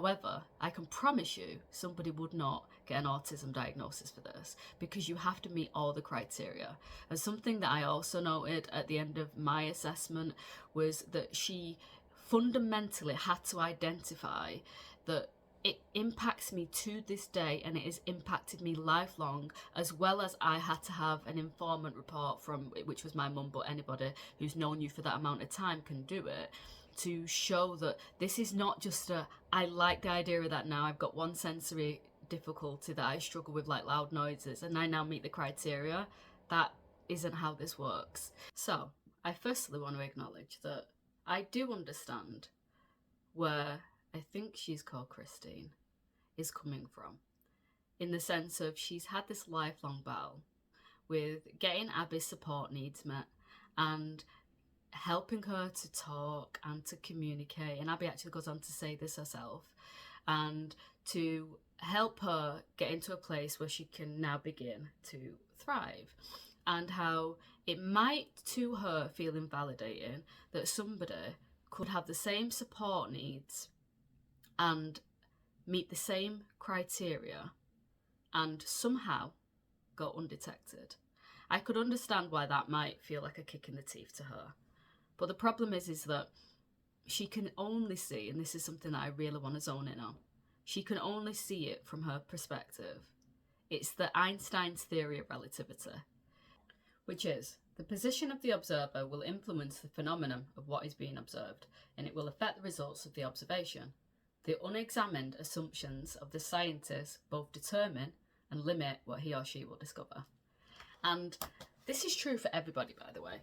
However, I can promise you somebody would not get an autism diagnosis for this, because you have to meet all the criteria. And something that I also noted at the end of my assessment was that she fundamentally had to identify that it impacts me to this day, and it has impacted me lifelong, as well as I had to have an informant report from, which was my mum, but anybody who's known you for that amount of time can do it, to show that this is not just a, I like the idea of that now, I've got one sensory difficulty that I struggle with, like loud noises, and I now meet the criteria. That isn't how this works. So I firstly want to acknowledge that I do understand where I think she's called Christine is coming from, in the sense of she's had this lifelong battle with getting Abby's support needs met and helping her to talk and to communicate, and Abby actually goes on to say this herself, and to help her get into a place where she can now begin to thrive. And how it might to her feel invalidating that somebody could have the same support needs and meet the same criteria and somehow go undetected. I could understand why that might feel like a kick in the teeth to her. But the problem is that she can only see, and this is something that I really want to zone in on, she can only see it from her perspective. It's the Einstein's theory of relativity, which is the position of the observer will influence the phenomenon of what is being observed, and it will affect the results of the observation. The unexamined assumptions of the scientist both determine and limit what he or she will discover. And this is true for everybody, by the way.